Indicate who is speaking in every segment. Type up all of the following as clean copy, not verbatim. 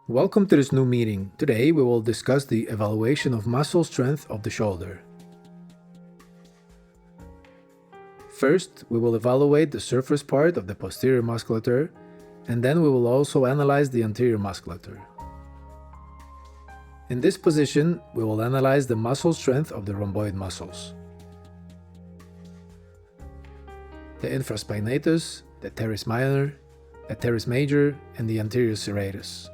Speaker 1: Welcome to this new meeting. Today we will discuss the evaluation of muscle strength of the shoulder. First, we will evaluate the surface part of the posterior musculature, and then we will also analyze the anterior musculature. In this position, we will analyze the muscle strength of the rhomboid muscles, the infraspinatus, the teres minor, the teres major, and the anterior serratus.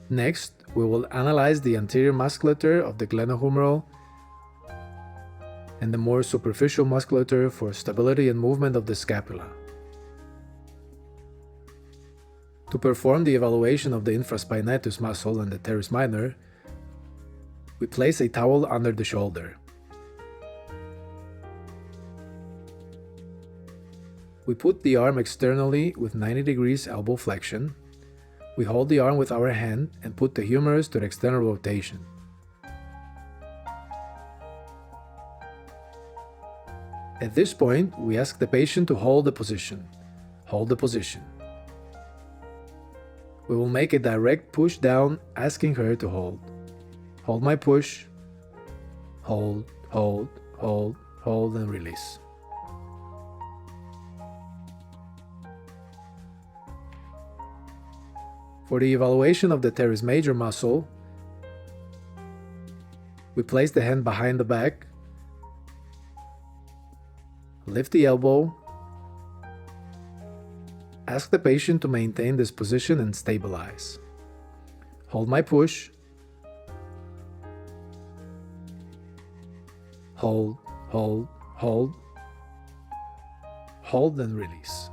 Speaker 1: Next, we will analyze the anterior musculature of the glenohumeral and the more superficial musculature for stability and movement of the scapula. To perform the evaluation of the infraspinatus muscle and the teres minor, we place a towel under the shoulder. We put the arm externally with 90 degrees elbow flexion. We hold the arm with our hand and put the humerus to the external rotation. At this point, we ask the patient to hold the position. Hold the position. We will make a direct push down, asking her to hold. Hold my push. Hold, hold, hold, hold, and release. For the evaluation of the teres major muscle, we place the hand behind the back, lift the elbow, ask the patient to maintain this position and stabilize. Hold my push. Hold, hold, hold. Hold and release.